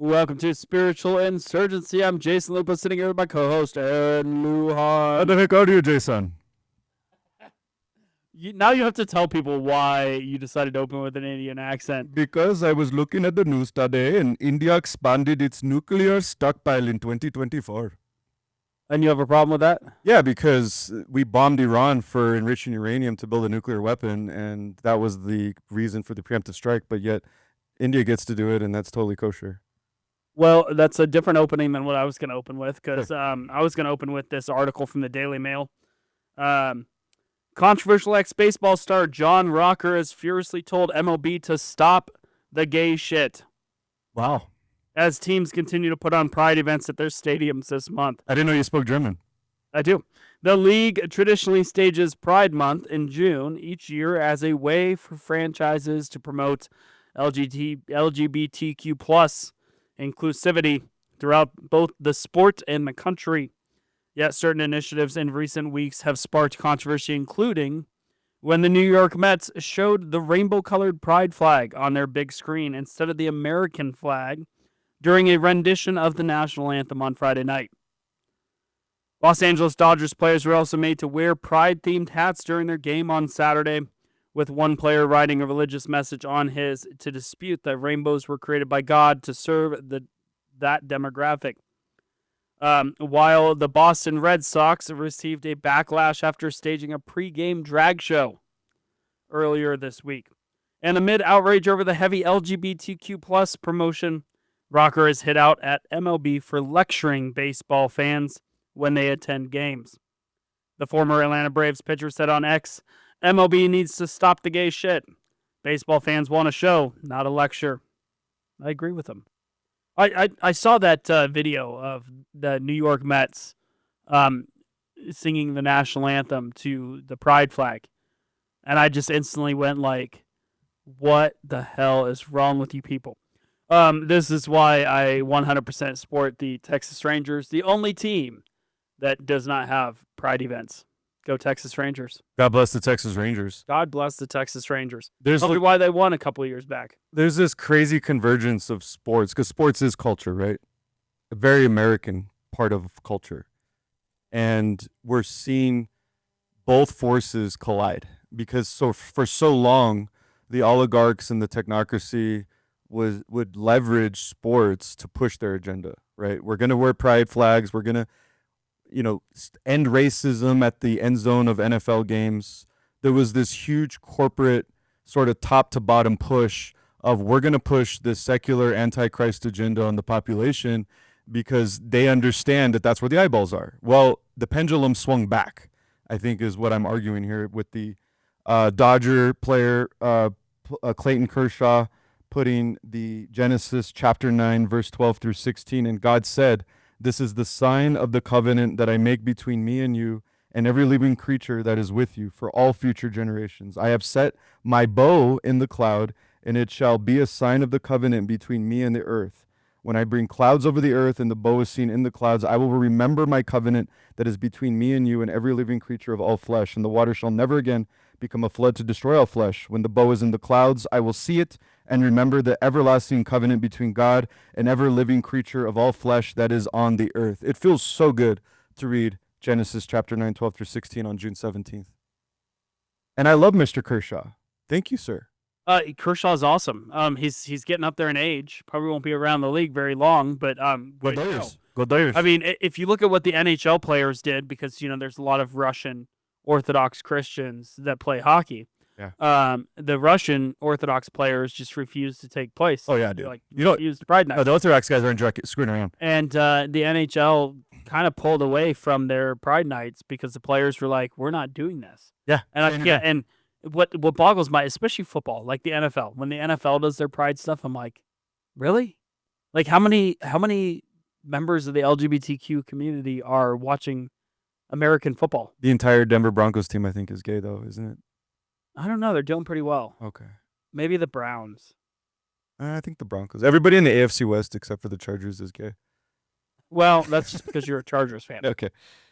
Welcome to Spiritual Insurgency. I'm Jason Lopez, sitting here with my co-host, Aaron How Lujan. the heck are you, Jason? Now you have to tell people why you decided to open with an Indian accent. Because I was looking at the news today and India expanded its nuclear stockpile in 2024. And you have a problem with that? Yeah, because we bombed Iran for enriching uranium to build a nuclear weapon, and that was the reason for the preemptive strike, but yet India gets to do it, and that's totally kosher. Well, that's a different opening than what I was going to open with, because I was going to open with this article from the Daily Mail. Controversial ex-baseball star John Rocker has furiously told MLB to stop the gay shit Wow. as teams continue to put on pride events at their stadiums this month. I didn't know you spoke German. I do. The league traditionally stages Pride Month in June each year as a way for franchises to promote LGBTQ plus inclusivity throughout both the sport and the country. Yet certain initiatives in recent weeks have sparked controversy, including when the New York Mets showed the rainbow-colored pride flag on their big screen instead of the American flag during a rendition of the national anthem on Friday night. Los Angeles Dodgers players were also made to wear pride-themed hats during their game on Saturday, with one player writing a religious message on his to dispute that rainbows were created by God to serve that demographic. While the Boston Red Sox received a backlash after staging a pregame drag show earlier this week. And amid outrage over the heavy LGBTQ plus promotion, Rocker is hit out at MLB for lecturing baseball fans when they attend games. The former Atlanta Braves pitcher said on X, MLB needs to stop the gay shit. Baseball fans want a show, not a lecture. I agree with him. I saw that video of the New York Mets singing the national anthem to the pride flag. And I just instantly went like, what the hell is wrong with you people? This is why I 100% support the Texas Rangers, the only team that does not have pride events. Go Texas Rangers. God bless the Texas Rangers. God bless the Texas Rangers. There's Probably why they won a couple of years back. there's this crazy convergence of sports, because sports is culture, right? A very American part of culture. And we're seeing both forces collide, because for so long the oligarchs and the technocracy would leverage sports to push their agenda, right? We're going to wear pride flags, we're going to end racism at the end zone of NFL games. There was this huge corporate sort of top to bottom push of we're going to push this secular antichrist agenda on the population because they understand that that's where the eyeballs are. Well, the pendulum swung back, I think, is what I'm arguing here with the Dodger player Clayton Kershaw putting the Genesis chapter 9, verse 12 through 16. And God said, "This is the sign of the covenant that I make between me and you and every living creature that is with you for all future generations. I have set my bow in the cloud, and it shall be a sign of the covenant between me and the earth. When I bring clouds over the earth and the bow is seen in the clouds, I will remember my covenant that is between me and you and every living creature of all flesh. And the water shall never again become a flood to destroy all flesh. When the bow is in the clouds, I will see it and remember the everlasting covenant between God and every living creature of all flesh that is on the earth." It feels so good to read Genesis chapter 9, 12 through 16 on June 17th. And I love Mr. Kershaw. Thank you, sir. Kershaw's awesome. He's getting up there in age. Probably won't be around the league very long, but Go Dodgers. Go Dodgers. I mean, if you look at what the NHL players did, because there's a lot of Russian Orthodox Christians that play hockey. Yeah. The Russian Orthodox players just refused to take place. Oh, yeah, dude. Like, You know- refused the Pride Night. No, the Orthodox guys aren't screwing around. And the NHL kind of pulled away from their Pride Nights because the players were like, "We're not doing this." Yeah. And what boggles my, especially football, like the NFL, when the NFL does their Pride stuff, I'm like, really? Like, how many members of the LGBTQ community are watching American football? The entire Denver Broncos team, I think, is gay, though, isn't it? I don't know. They're doing pretty well. Okay. Maybe the Browns. I think the Broncos. Everybody in the AFC West except for the Chargers is gay. Well, that's just because you're a Chargers fan. Okay.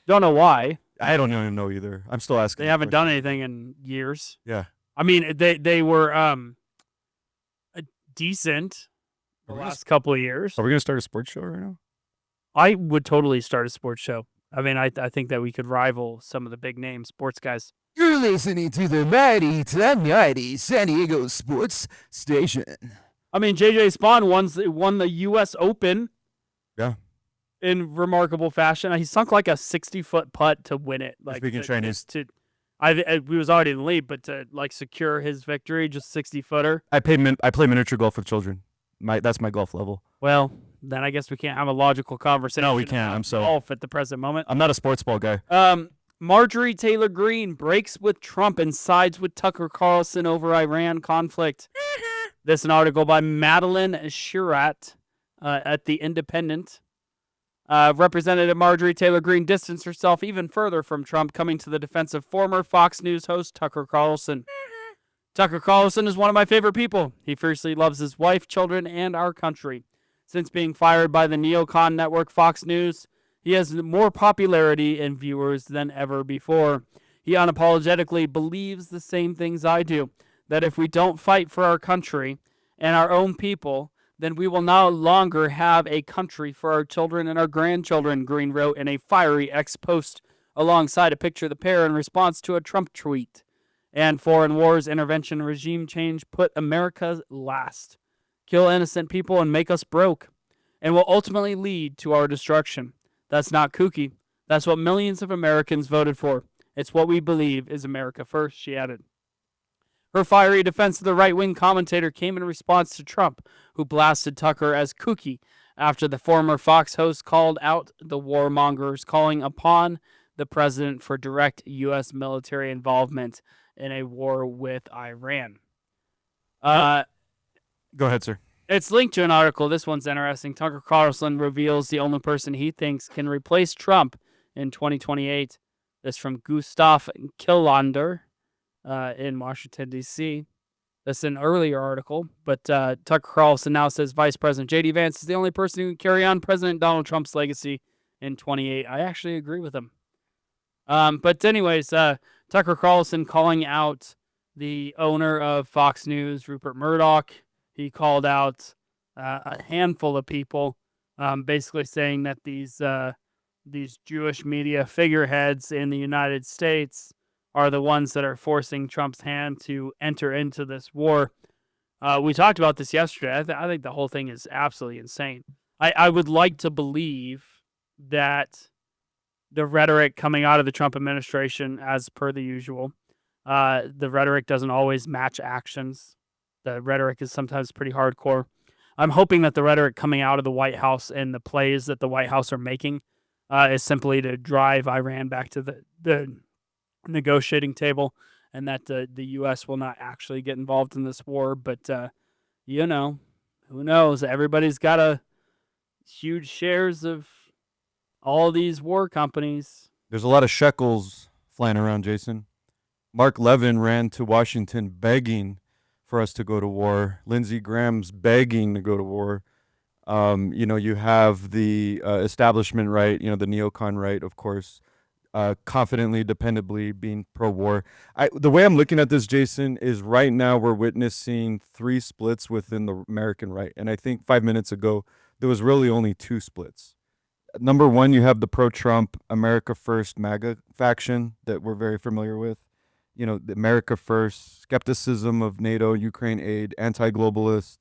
Don't know why. I don't even know either. I'm still asking. They haven't done anything in years. Yeah. I mean, they were decent the last couple of years. Are we going to start a sports show right now? I would totally start a sports show. I mean, I think that we could rival some of the big name sports guys. You're listening to the mighty San Diego Sports Station. I mean, JJ Spawn won the U.S. Open. Yeah. In remarkable fashion. He sunk like a 60-foot putt to win it. Like Speaking Chinese. We was already in the lead, but to like secure his victory, just 60-footer. I play miniature golf with children. That's my golf level. Well, then I guess we can't have a logical conversation. No, we can't. I'm so golf at the present moment. I'm not a sports ball guy. Marjorie Taylor Greene breaks with Trump and sides with Tucker Carlson over Iran conflict. This is an article by Madeline Schurat at The Independent. Representative Marjorie Taylor Greene distanced herself even further from Trump, coming to the defense of former Fox News host Tucker Carlson. Tucker Carlson is one of my favorite people. He fiercely loves his wife, children, and our country. Since being fired by the neocon network Fox News, he has more popularity and viewers than ever before. He unapologetically believes the same things I do, that if we don't fight for our country and our own people, then we will no longer have a country for our children and our grandchildren, Greene wrote in a fiery ex-post alongside a picture of the pair in response to a Trump tweet. And foreign wars, intervention, regime change put America last, kill innocent people, and make us broke, and will ultimately lead to our destruction. That's not kooky. That's what millions of Americans voted for. It's what we believe is America first, she added. Her fiery defense of the right-wing commentator came in response to Trump, who blasted Tucker as kooky after the former Fox host called out the warmongers, calling upon the president for direct U.S. military involvement in a war with Iran. Go ahead, sir. It's linked to an article. This one's interesting. Tucker Carlson reveals the only person he thinks can replace Trump in 2028. This from Gustav Killander in Washington, D.C. That's an earlier article, but Tucker Carlson now says Vice President J.D. Vance is the only person who can carry on President Donald Trump's legacy in 28. I actually agree with him. But anyways, Tucker Carlson calling out the owner of Fox News, Rupert Murdoch. He called out a handful of people, basically saying that these Jewish media figureheads in the United States are the ones that are forcing Trump's hand to enter into this war. We talked about this yesterday. I think the whole thing is absolutely insane. I would like to believe that the rhetoric coming out of the Trump administration, as per the usual, the rhetoric doesn't always match actions. The rhetoric is sometimes pretty hardcore. I'm hoping that the rhetoric coming out of the White House and the plays that the White House are making is simply to drive Iran back to the negotiating table, and that the U.S. will not actually get involved in this war. But, who knows? Everybody's got huge shares of all these war companies. There's a lot of shekels flying around, Jason. Mark Levin ran to Washington begging for us to go to war. Lindsey Graham's begging to go to war. You have the establishment right, the neocon right, of course, confidently, dependably being pro-war. The way I'm looking at this, Jason, is right now we're witnessing three splits within the American right. And I think 5 minutes ago, there was really only two splits. Number one, you have the pro-Trump, America First MAGA faction that we're very familiar with. The America First, skepticism of NATO, Ukraine aid, anti-globalist.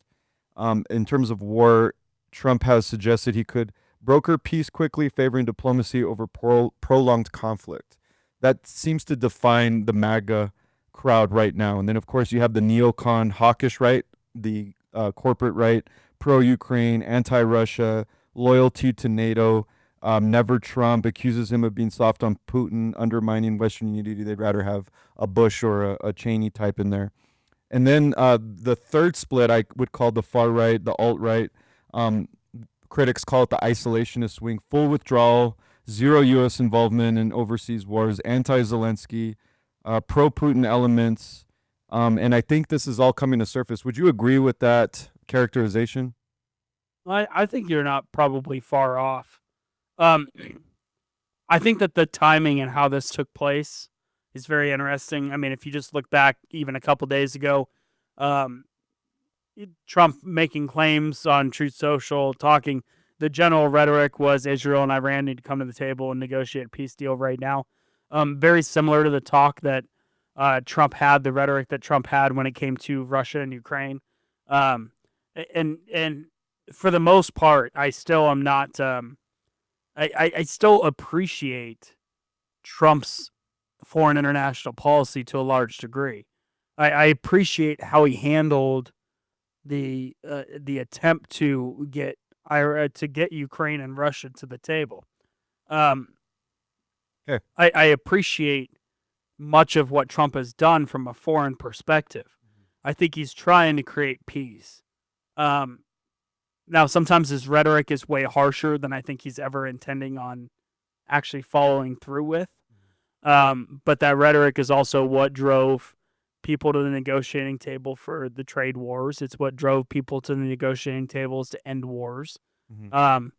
In terms of war, Trump has suggested he could broker peace quickly, favoring diplomacy over prolonged conflict. That seems to define the MAGA crowd right now. And then, of course, you have the neocon hawkish right, the corporate right, pro-Ukraine, anti-Russia, loyalty to NATO, never Trump, accuses him of being soft on Putin, undermining Western unity. They'd rather have a Bush or a Cheney type in there. And then the third split I would call the far right, the alt-right. Critics call it the isolationist wing, full withdrawal, zero U.S. involvement in overseas wars, anti-Zelensky, pro-Putin elements. And I think this is all coming to surface. Would you agree with that characterization? I think you're not probably far off. I think that the timing and how this took place is very interesting. I mean, if you just look back even a couple days ago, Trump making claims on Truth Social, talking. The general rhetoric was Israel and Iran need to come to the table and negotiate a peace deal right now. Very similar to the talk that Trump had, the rhetoric that Trump had when it came to Russia and Ukraine. And for the most part, I still am not. I still appreciate Trump's foreign international policy to a large degree. I appreciate how he handled the attempt to get Ukraine and Russia to the table. Okay. I appreciate much of what Trump has done from a foreign perspective. I think he's trying to create peace. Now, sometimes his rhetoric is way harsher than I think he's ever intending on actually following through with. But that rhetoric is also what drove people to the negotiating table for the trade wars. It's what drove people to the negotiating tables to end wars. Mhm.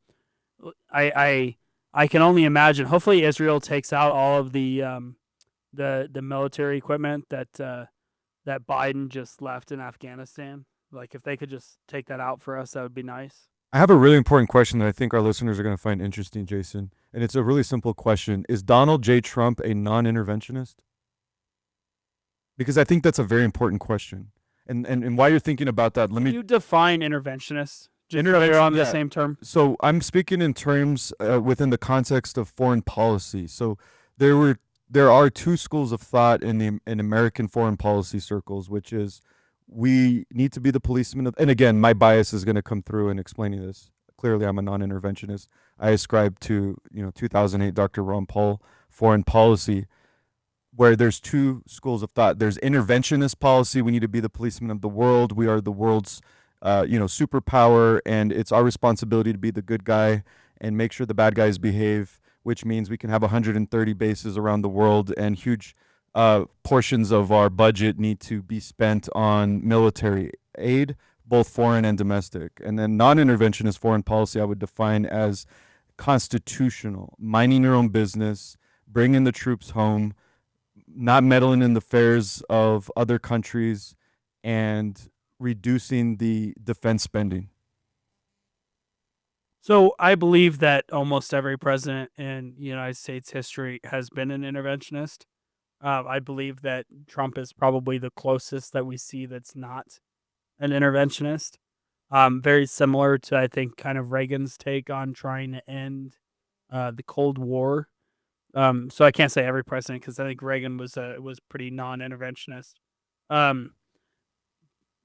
I can only imagine. Hopefully, Israel takes out all of the military equipment that Biden just left in Afghanistan. Like, if they could just take that out for us, that would be nice. I have a really important question that I think our listeners are going to find interesting, Jason. And it's a really simple question. Is Donald J. Trump a non-interventionist? Because I think that's a very important question. And while you're thinking about that, let Can me... you define interventionist? Just so they're on the same term. So I'm speaking in terms within the context of foreign policy. So there are two schools of thought in American foreign policy circles, which is we need to be the policeman of, and again, my bias is going to come through in explaining this. Clearly, I'm a non-interventionist. I ascribe to 2008 Dr. Ron Paul foreign policy, where there's two schools of thought. There's interventionist policy. We need to be the policeman of the world. We are the world's superpower, and it's our responsibility to be the good guy and make sure the bad guys behave, which means we can have 130 bases around the world, and huge portions of our budget need to be spent on military aid, both foreign and domestic. And then non-interventionist foreign policy I would define as constitutional, minding your own business, bringing the troops home, not meddling in the affairs of other countries, and reducing the defense spending. So I believe that almost every president in United States history has been an interventionist. I believe that Trump is probably the closest that we see that's not an interventionist. Very similar to, I think, kind of Reagan's take on trying to end the Cold War. So I can't say every president because I think Reagan was pretty non-interventionist.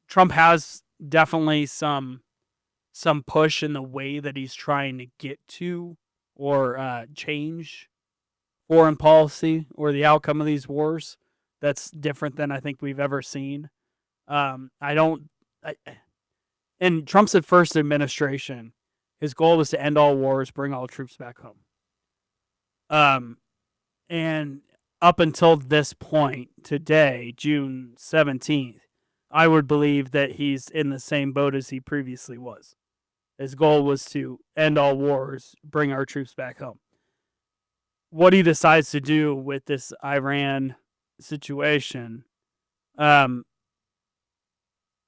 Trump has definitely some push in the way that he's trying to get to or change foreign policy or the outcome of these wars. That's different than I think we've ever seen. In Trump's first administration, his goal was to end all wars, bring all troops back home. And up until this point, today, June 17th, I would believe that he's in the same boat as he previously was. His goal was to end all wars, bring our troops back home. What he decides to do with this Iran situation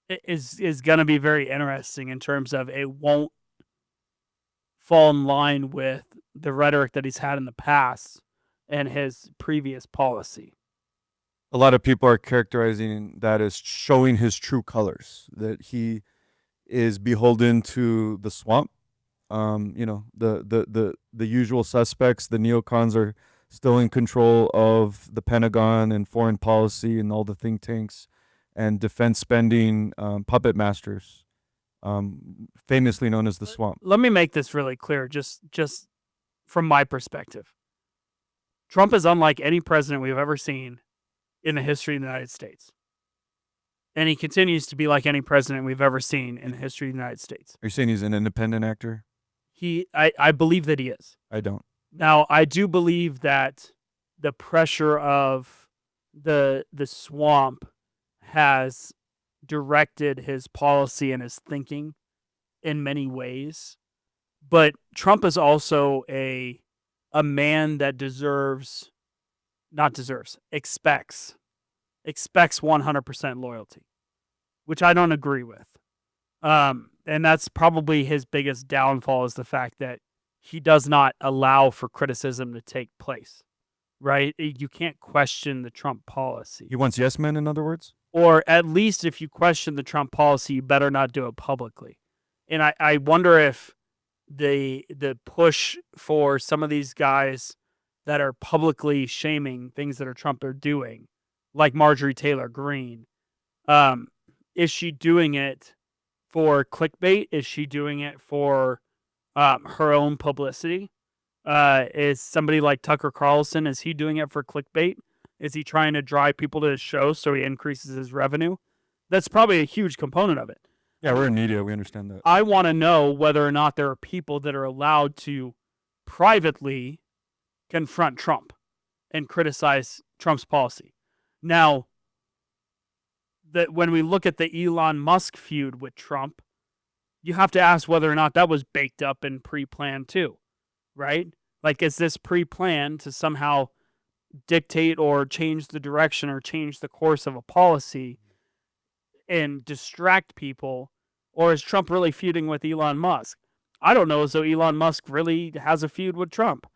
is going to be very interesting in terms of it won't fall in line with the rhetoric that he's had in the past and his previous policy. A lot of people are characterizing that as showing his true colors, that he is beholden to the swamp. The usual suspects, the neocons, are still in control of the Pentagon and foreign policy and all the think tanks and defense spending, puppet masters, famously known as the swamp. Let me make this really clear, just from my perspective. Trump is unlike any president we've ever seen in the history of the United States. And he continues to be like any president we've ever seen in the history of the United States. Are you saying he's an independent actor? I believe that he is. I don't. Now, I do believe that the pressure of the swamp has directed his policy and his thinking in many ways. But Trump is also a man that expects 100% loyalty, which I don't agree with. And that's probably his biggest downfall, is the fact that he does not allow for criticism to take place, right? You can't question the Trump policy. He wants yes men, in other words? Or at least if you question the Trump policy, you better not do it publicly. And I wonder if the push for some of these guys that are publicly shaming things that Trump are doing, like Marjorie Taylor Greene, is she doing it for clickbait? Is she doing it for her own publicity? Is somebody like Tucker Carlson, is he doing it for clickbait? Is he trying to drive people to his show so he increases his revenue? That's probably a huge component of it. Yeah, we're in media. We understand that. I want to know whether or not there are people that are allowed to privately confront Trump and criticize Trump's policy. Now, that when we look at the Elon Musk feud with Trump, you have to ask whether or not that was baked up and pre-planned too, right? Like, is this pre-planned to somehow dictate or change the direction or change the course of a policy and distract people? Or is Trump really feuding with Elon Musk? I don't know as though Elon Musk really has a feud with Trump.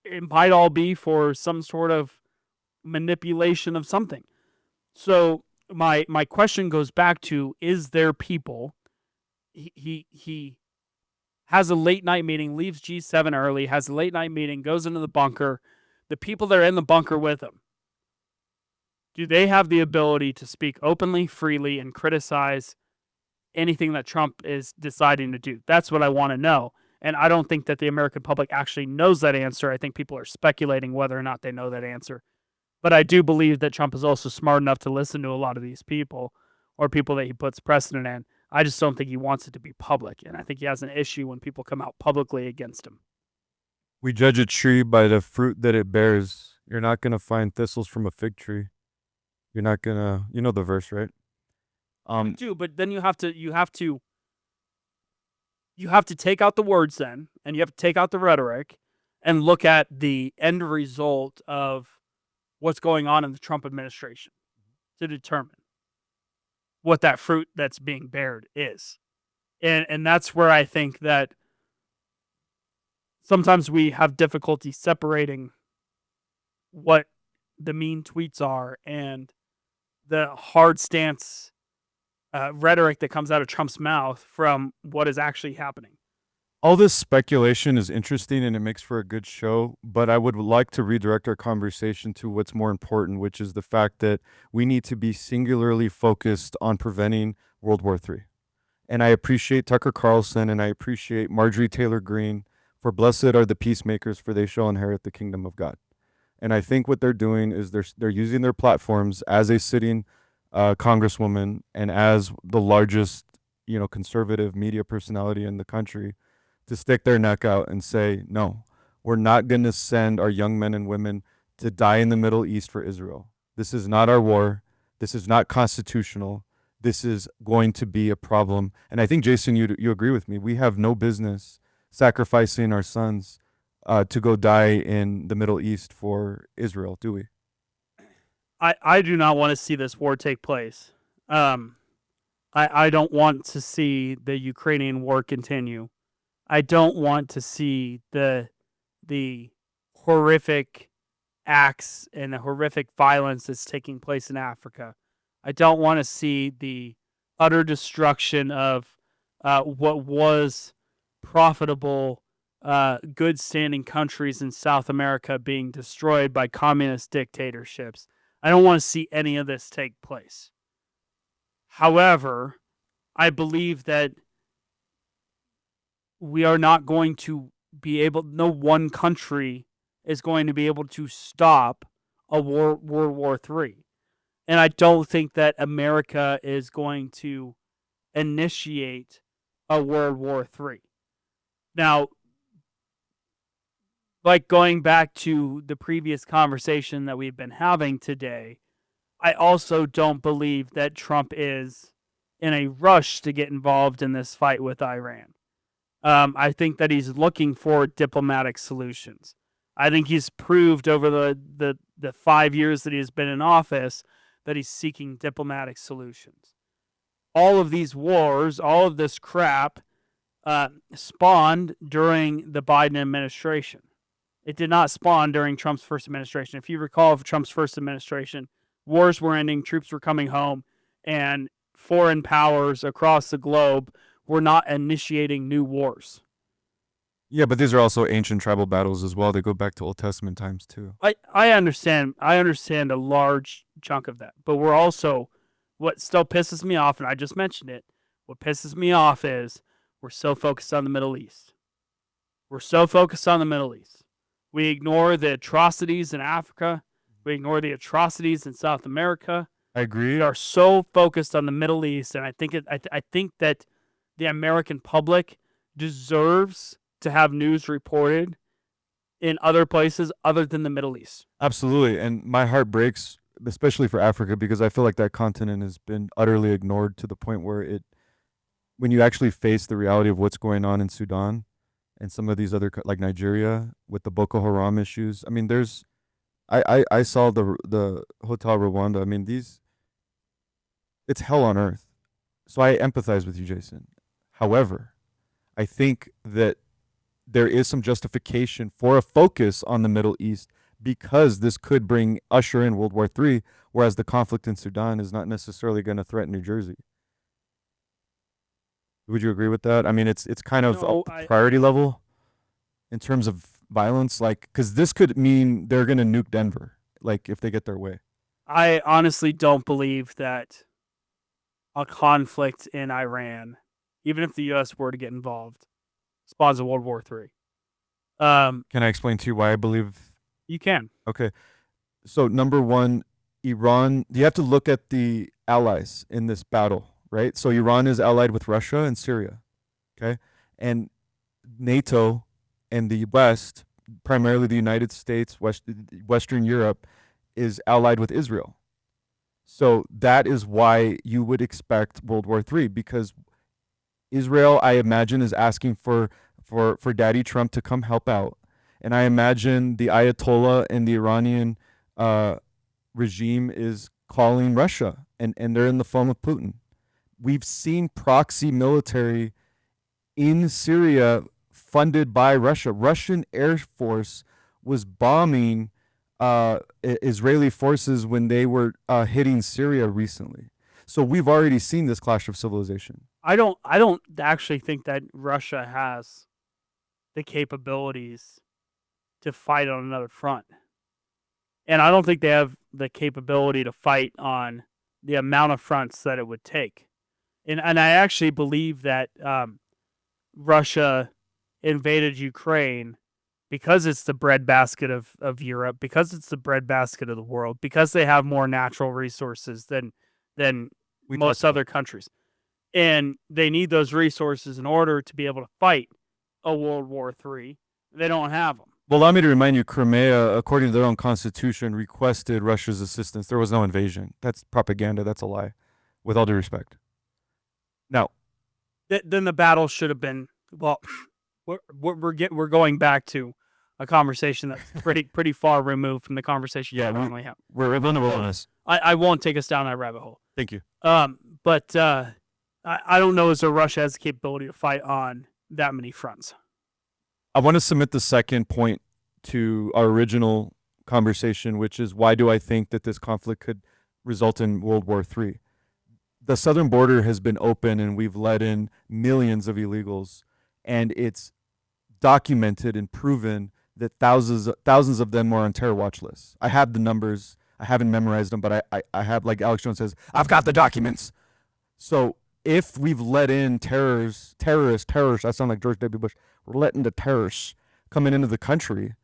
It might all be for some sort of manipulation of something. So my question goes back to, is there people, he has a late night meeting, leaves G7 early, has a late night meeting, goes into the bunker. The people that are in the bunker with him, do they have the ability to speak openly, freely, and criticize anything that Trump is deciding to do? That's what I want to know. And I don't think that the American public actually knows that answer. I think people are speculating whether or not they know that answer. But I do believe that Trump is also smart enough to listen to a lot of these people, or people that he puts precedent in. I just don't think he wants it to be public. And I think he has an issue when people come out publicly against him. We judge a tree by the fruit that it bears. You're not going to find thistles from a fig tree. You're not going to, you know the verse, right? I do, but then you have to take out the words then, and you have to take out the rhetoric and look at the end result of what's going on in the Trump administration to determine what that fruit that's being bared is. And that's where I think that sometimes we have difficulty separating what the mean tweets are and the hard stance rhetoric that comes out of Trump's mouth from what is actually happening. All this speculation is interesting and it makes for a good show, but I would like to redirect our conversation to what's more important, which is the fact that we need to be singularly focused on preventing World War III. And I appreciate Tucker Carlson and I appreciate Marjorie Taylor Greene, for blessed are the peacemakers, for they shall inherit the kingdom of God. And I think what they're doing is they're using their platforms as a sitting congresswoman and as the largest, conservative media personality in the country to stick their neck out and say, no, we're not going to send our young men and women to die in the Middle East for Israel. This is not our war. This is not constitutional. This is going to be a problem. And I think, Jason, you agree with me. We have no business sacrificing our sons to go die in the Middle East for Israel, do we? I do not want to see this war take place. I don't want to see the Ukrainian war continue. I don't want to see the horrific acts and the horrific violence that's taking place in Africa. I don't want to see the utter destruction of what was profitable, good standing countries in South America being destroyed by communist dictatorships. I don't want to see any of this take place. However, I believe that we are not going to be able, no one country is going to be able to stop a World War III. And I don't think that America is going to initiate a World War III. Now, like going back to the previous conversation that we've been having today, I also don't believe that Trump is in a rush to get involved in this fight with Iran. I think that he's looking for diplomatic solutions. I think he's proved over the 5 years that he's been in office that he's seeking diplomatic solutions. all of these wars, all of this crap, spawned during the Biden administration. It did not spawn during Trump's first administration. If you recall, Trump's first administration, wars were ending, troops were coming home, and foreign powers across the globe were not initiating new wars. Yeah, but these are also ancient tribal battles as well. They go back to Old Testament times too. I understand a large chunk of that, but we're also, what still pisses me off, and I just mentioned it, what pisses me off is we're so focused on the Middle East. We're so focused on the Middle East. We ignore the atrocities in Africa. We ignore the atrocities in South America. I agree. We are so focused on the Middle East, and I think that the American public deserves to have news reported in other places other than the Middle East. Absolutely. And my heart breaks, especially for Africa, because I feel like that continent has been utterly ignored to the point where when you actually face the reality of what's going on in Sudan and some of these other, like Nigeria, with the Boko Haram issues. I mean, I saw the Hotel Rwanda. I mean, it's hell on earth. So I empathize with you, Jason. However, I think that there is some justification for a focus on the Middle East because this could usher in World War III, whereas the conflict in Sudan is not necessarily going to threaten New Jersey. Would you agree with that? I mean, it's kind of a priority level in terms of violence, like, because this could mean they're going to nuke Denver, like, if they get their way. I honestly don't believe that a conflict in Iran, even if the U.S. were to get involved, spawns a World War III. Can I explain to you why I believe? You can. Okay. So, number one, Iran, you have to look at the allies in this battle, right? So, Iran is allied with Russia and Syria, okay? And NATO and the West, primarily the United States, Western Europe, is allied with Israel. So, that is why you would expect World War III, because Israel, I imagine, is asking for Daddy Trump to come help out. And I imagine the Ayatollah and the Iranian regime is calling Russia, and they're in the phone with Putin. We've seen proxy military in Syria funded by Russia. Russian Air Force was bombing Israeli forces when they were hitting Syria recently. So we've already seen this clash of civilization. I don't actually think that Russia has the capabilities to fight on another front. And I don't think they have the capability to fight on the amount of fronts that it would take. And I actually believe that Russia invaded Ukraine because it's the breadbasket of Europe, because it's the breadbasket of the world, because they have more natural resources than most other countries. And they need those resources in order to be able to fight a World War III. They don't have them. Well, allow me to remind you, Crimea, according to their own constitution, requested Russia's assistance. There was no invasion. That's propaganda. That's a lie, with all due respect. Now, then the battle should have been, well, we're going back to a conversation that's pretty far removed from the conversation we normally have. We're in the wilderness. I won't take us down that rabbit hole. Thank you. But I don't know as though Russia has the capability to fight on that many fronts. I want to submit the second point to our original conversation, which is why do I think that this conflict could result in World War III? The southern border has been open and we've let in millions of illegals, and it's documented and proven that thousands of them are on terror watch lists. I have the numbers. I haven't memorized them, but I have, like Alex Jones says, I've got the documents. So if we've let in terrorists, I sound like George W. Bush, we're letting the terrorists coming into the country,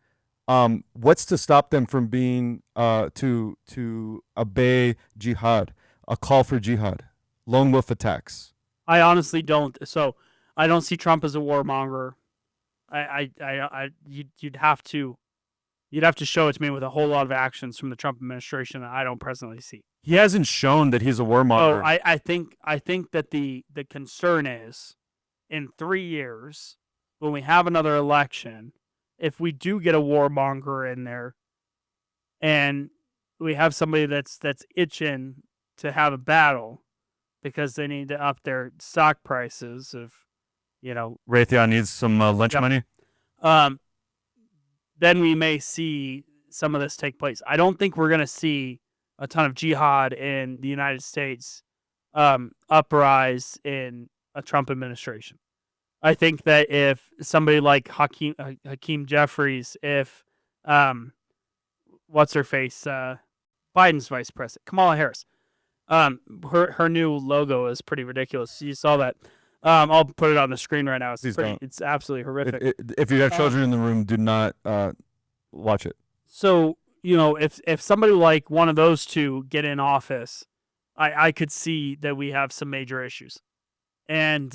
what's to stop them from being to obey jihad, a call for jihad, lone wolf attacks? I honestly don't. So I don't see Trump as a warmonger. You'd have to show it to me with a whole lot of actions from the Trump administration that I don't presently see. He hasn't shown that he's a warmonger. Oh, I think that the concern is in 3 years when we have another election, if we do get a warmonger in there, and we have somebody that's itching to have a battle because they need to up their stock prices of, Raytheon needs some lunch Yep. money. then we may see some of this take place. I don't think we're going to see a ton of jihad in the United States uprise in a Trump administration. I think that if somebody like Hakeem Jeffries, if what's her face, Biden's vice president, Kamala Harris, her new logo is pretty ridiculous. You saw that. I'll put it on the screen right now. It's absolutely horrific. If you have children in the room, do not watch it. So, if somebody like one of those two get in office, I could see that we have some major issues. And,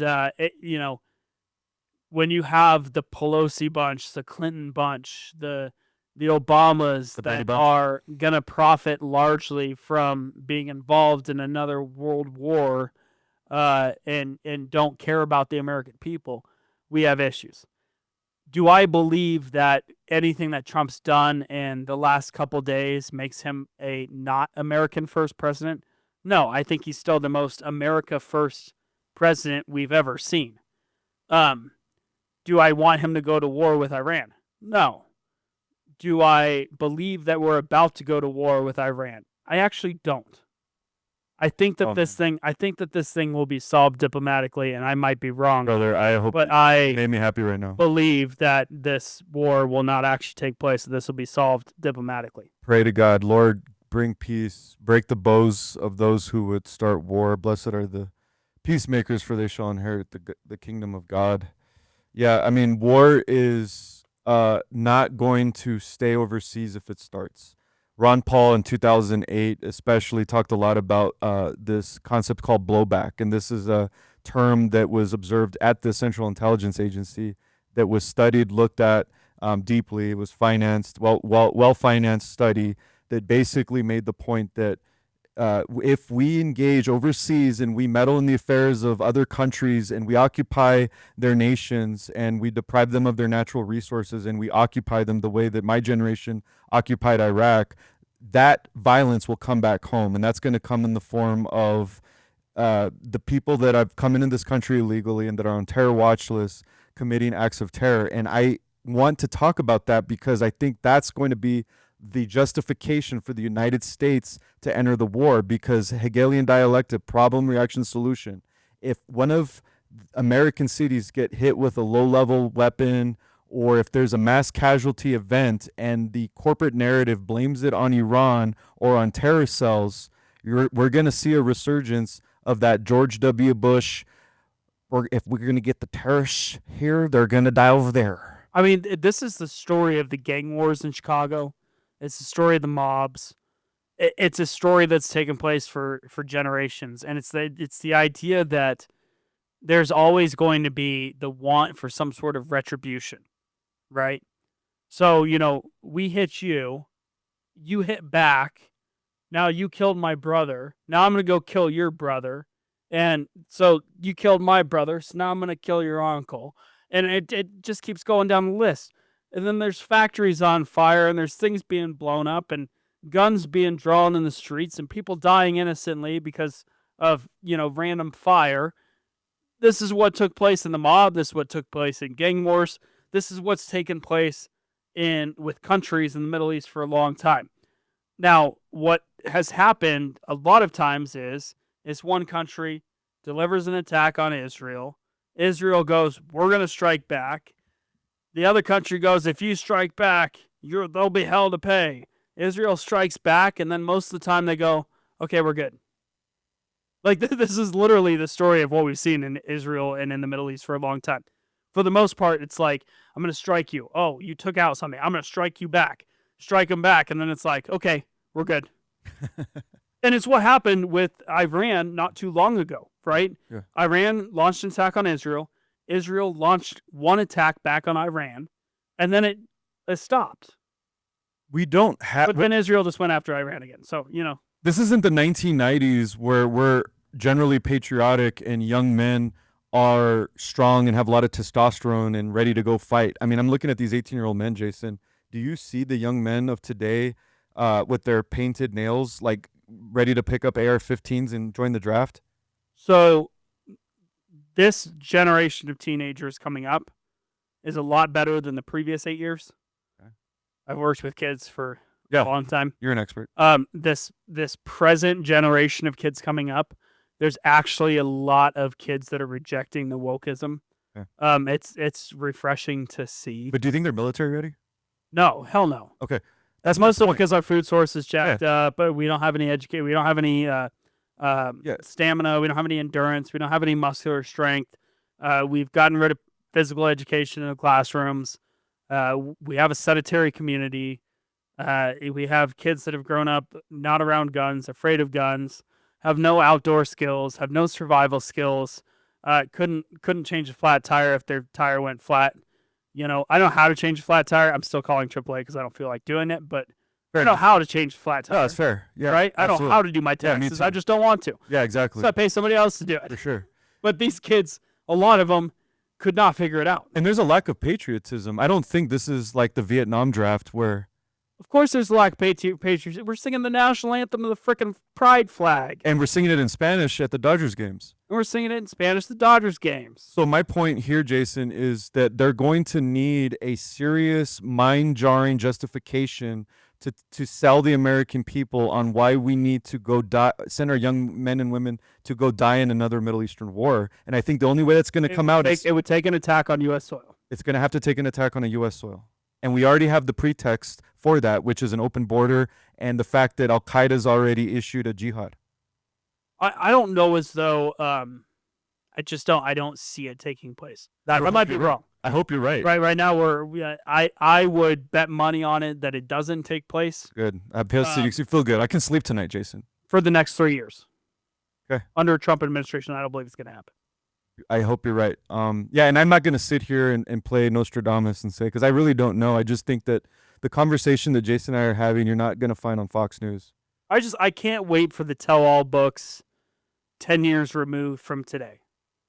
when you have the Pelosi bunch, the Clinton bunch, the Obamas that are going to profit largely from being involved in another world war and don't care about the American people, we have issues. Do I believe that anything that Trump's done in the last couple days makes him a not American first president? No, I think he's still the most America first president we've ever seen. Do I want him to go to war with Iran? No. Do I believe that we're about to go to war with Iran? I actually don't. I think that this thing will be solved diplomatically, and I might be wrong, brother. I hope, but I made me happy right now. Believe that this war will not actually take place. This will be solved diplomatically. Pray to God, Lord, bring peace, break the bows of those who would start war. Blessed are the peacemakers, for they shall inherit the kingdom of God. Yeah, I mean, war is not going to stay overseas if it starts. Ron Paul in 2008 especially talked a lot about this concept called blowback, and this is a term that was observed at the Central Intelligence Agency that was studied, looked at deeply. It was financed, well-financed study that basically made the point that if we engage overseas and we meddle in the affairs of other countries and we occupy their nations and we deprive them of their natural resources and we occupy them the way that my generation occupied Iraq, that violence will come back home. And that's going to come in the form of the people that have come into this country illegally and that are on terror watch lists committing acts of terror. And I want to talk about that because I think that's going to be the justification for the United States to enter the war, because Hegelian dialectic, problem, reaction, solution. If one of American cities get hit with a low-level weapon, or if there's a mass casualty event and the corporate narrative blames it on Iran or on terror cells, we're going to see a resurgence of that George W. Bush, or if we're going to get the terrorists here, they're going to die over there. I mean, this is the story of the gang wars in Chicago. It's the story of the mobs. It's a story that's taken place for generations, and it's the idea that there's always going to be the want for some sort of retribution, right? So, we hit you, you hit back, now you killed my brother, now I'm going to go kill your brother, and so you killed my brother, so now I'm going to kill your uncle, and it just keeps going down the list. And then there's factories on fire, and there's things being blown up, and guns being drawn in the streets, and people dying innocently because of, random fire. This is what took place in the mob. This is what took place in gang wars. This is what's taken place with countries in the Middle East for a long time. Now, what has happened a lot of times is one country delivers an attack on Israel. Israel goes, we're going to strike back. The other country goes, if you strike back, they'll be hell to pay. Israel strikes back, and then most of the time they go, okay, we're good. Like, this is literally the story of what we've seen in Israel and in the Middle East for a long time. For the most part, it's like, I'm going to strike you. Oh, you took out something. I'm going to strike you back. Strike them back. And then it's like, okay, we're good. And it's what happened with Iran not too long ago, right? Yeah. Iran launched an attack on Israel. Israel launched one attack back on Iran, and then it stopped. We don't have... But then Israel just went after Iran again. So, This isn't the 1990s where we're generally patriotic and young men are strong and have a lot of testosterone and ready to go fight. I mean, I'm looking at these 18-year-old men, Jason. Do you see the young men of today with their painted nails, like ready to pick up AR-15s and join the draft? So this generation of teenagers coming up is a lot better than the previous 8 years. Okay. I've worked with kids for Yeah. a long time. You're an expert. This present generation of kids coming up, there's actually a lot of kids that are rejecting the wokeism. Okay. It's refreshing to see. But do you think they're military ready? No, hell no. Okay. That's mostly because our food source is jacked up, but we don't have any education. We don't have any stamina. We don't have any endurance. We don't have any muscular strength. We've gotten rid of physical education in the classrooms. We have a sedentary community. We have kids that have grown up not around guns, afraid of guns, have no outdoor skills, have no survival skills. Couldn't change a flat tire if their tire went flat. You know, I know how to change a flat tire. I'm still calling AAA because I don't feel like doing it, but I know how to change a flat tire. No, that's fair. Yeah, right? I know absolutely. how to do my Yeah, me taxes. too. I just don't want to. Yeah, exactly. So I pay somebody else to do it. For sure. But these kids, a lot of them, could not figure it out. And there's a lack of patriotism. I don't think this is like the Vietnam draft where... Of course there's a lack of patriotism. We're singing the national anthem of the frickin' pride flag. And we're singing it in Spanish at the Dodgers games. And we're singing it in Spanish at the Dodgers games. So my point here, Jason, is that they're going to need a serious, mind-jarring justification to sell the American people on why we need to go send our young men and women to go die in another Middle Eastern war. And I think the only way that's going to come out is... It would take an attack on U.S. soil. It's going to have to take an attack on a U.S. soil. And we already have the pretext for that, which is an open border and the fact that Al-Qaeda's already issued a jihad. I don't know as though I don't see it taking place. I might be wrong. I hope you're right. Right now I would bet money on it that it doesn't take place. Good. You feel good. I can sleep tonight, Jason. For the next 3 years. Okay. Under a Trump administration, I don't believe it's going to happen. I hope you're right. Yeah, and I'm not going to sit here and play Nostradamus and say, because I really don't know. I just think that the conversation that Jason and I are having, you're not going to find on Fox News. I can't wait for the tell-all books 10 years removed from today.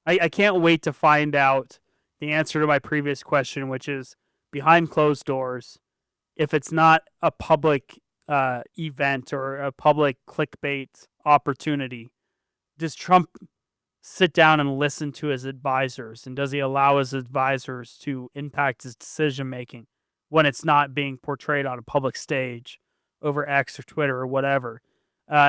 I can't wait to find out the answer to my previous question, which is behind closed doors, if it's not a public event or a public clickbait opportunity, does Trump sit down and listen to his advisors? And does he allow his advisors to impact his decision-making when it's not being portrayed on a public stage over X or Twitter or whatever?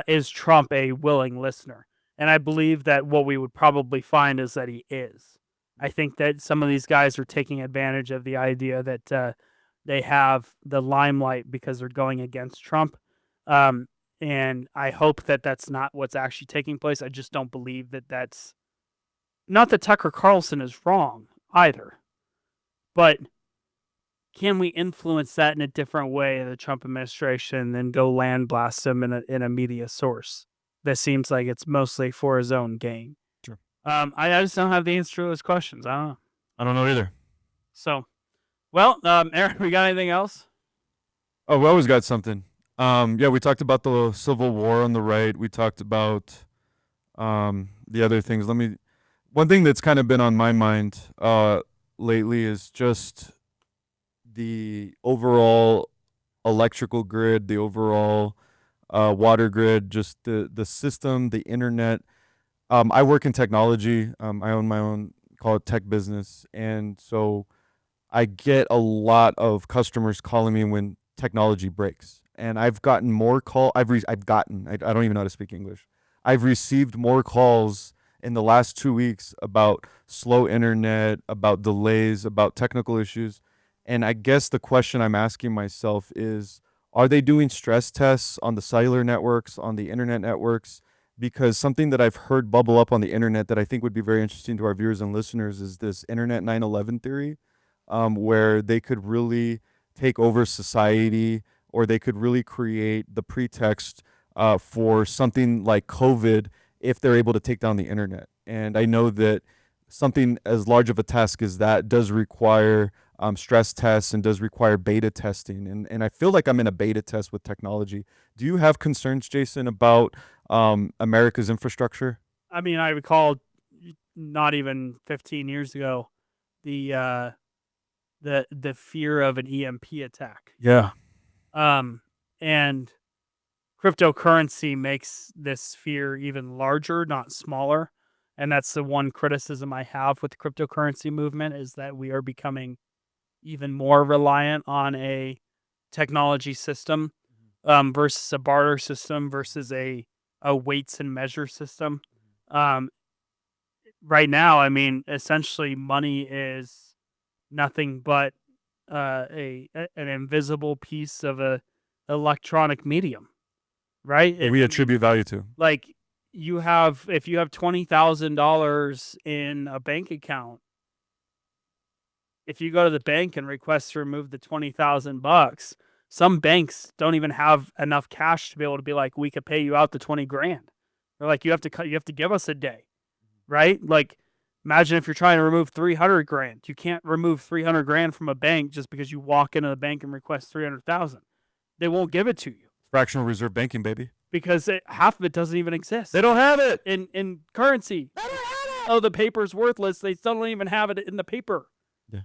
Is Trump a willing listener? And I believe that what we would probably find is that he is. I think that some of these guys are taking advantage of the idea that they have the limelight because they're going against Trump. And I hope that that's not what's actually taking place. I just don't believe that that's... Not that Tucker Carlson is wrong either. But can we influence that in a different way in the Trump administration than go land blast him in a media source that seems like it's mostly for his own gain? Sure. I just don't have the answer to those questions. I don't know. I don't know either. So, well, Aaron, we got anything else? Oh, we always got something. Yeah, we talked about the Civil War on the right. We talked about the other things. One thing that's kind of been on my mind lately is just the overall electrical grid, the overall water grid, just the system, the internet. I work in technology. I own my own, call it tech business. And so I get a lot of customers calling me when technology breaks. And I've gotten more I don't even know how to speak English. I've received more calls in the last 2 weeks about slow internet, about delays, about technical issues. And I guess the question I'm asking myself is, are they doing stress tests on the cellular networks, on the internet networks? Because something that I've heard bubble up on the internet that I think would be very interesting to our viewers and listeners is this internet 9/11 theory, where they could really take over society, or they could really create the pretext for something like COVID if they're able to take down the internet. And I know that something as large of a task as that does require stress tests and does require beta testing. And I feel like I'm in a beta test with technology. Do you have concerns, Jason, about America's infrastructure? I mean, I recall not even 15 years ago the fear of an EMP attack. Yeah. And cryptocurrency makes this fear even larger, not smaller. And that's the one criticism I have with the cryptocurrency movement, is that we are becoming even more reliant on a technology system versus a barter system versus a weights and measure system. Right now, I mean, essentially money is nothing but an invisible piece of a electronic medium, right? That we attribute value to. Like, if you have $20,000 in a bank account, if you go to the bank and request to remove the $20,000, some banks don't even have enough cash to be able to be like, we could pay you out the 20 grand. They're like, you have to give us a day, right? Like, imagine if you're trying to remove 300 grand. You can't remove 300 grand from a bank just because you walk into the bank and request 300,000. They won't give it to you. Fractional reserve banking, baby. Because half of it doesn't even exist. They don't have it in currency. They don't have it. Oh, the paper's worthless. They still don't even have it in the paper. Yeah,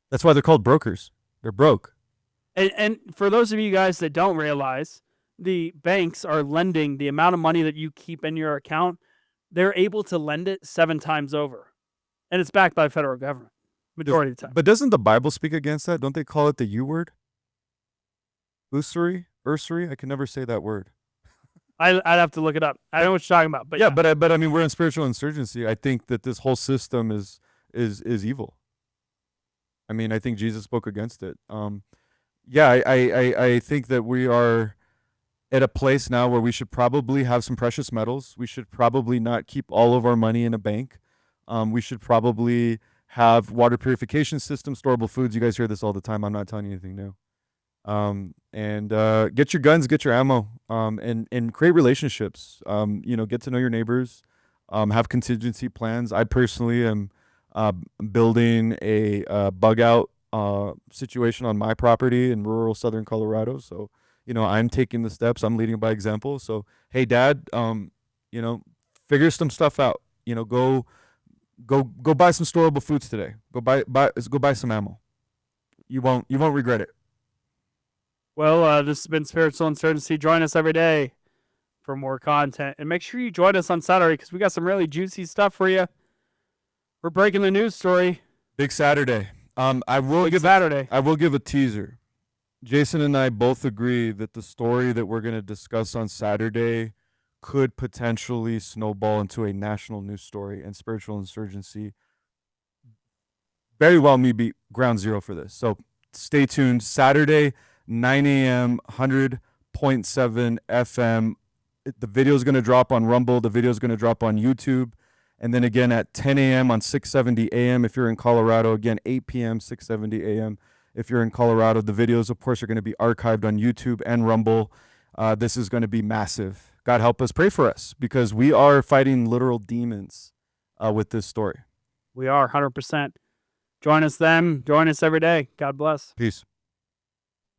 that's why they're called brokers. They're broke. And for those of you guys that don't realize, the banks are lending the amount of money that you keep in your account. They're able to lend it 7 times over, and it's backed by the federal government majority of the time. But doesn't the Bible speak against that? Don't they call it the U word? Usury? I can never say that word. I'd have to look it up. I know what you're talking about, but yeah. But I mean, we're in spiritual insurgency. I think that this whole system is evil. I mean, I think Jesus spoke against it. Yeah, I think that we are at a place now where we should probably have some precious metals. We should probably not keep all of our money in a bank. We should probably have water purification systems, storable foods. You guys hear this all the time. I'm not telling you anything new. And get your guns, get your ammo, and create relationships. Get to know your neighbors, have contingency plans. I personally am building a bug out situation on my property in rural southern Colorado. So, I'm taking the steps. I'm leading by example. So, hey, Dad, figure some stuff out. Go buy some storable foods today. Go buy some ammo. You won't regret it. Well, this has been Spiritual Insurgency. Join us every day for more content. And make sure you join us on Saturday because we got some really juicy stuff for you. We're breaking the news story. Big Saturday. I will give a teaser. Jason and I both agree that the story that we're going to discuss on Saturday could potentially snowball into a national news story, and Spiritual Insurgency very well may be ground zero for this. So stay tuned. Saturday, 9 a.m., 100.7 FM. The video is going to drop on Rumble. The video is going to drop on YouTube. And then again at 10 a.m. on 670 a.m. if you're in Colorado. Again, 8 p.m., 670 a.m. if you're in Colorado. The videos, of course, are going to be archived on YouTube and Rumble. This is going to be massive. God help us. Pray for us because we are fighting literal demons with this story. We are 100%. Join us then. Join us every day. God bless. Peace.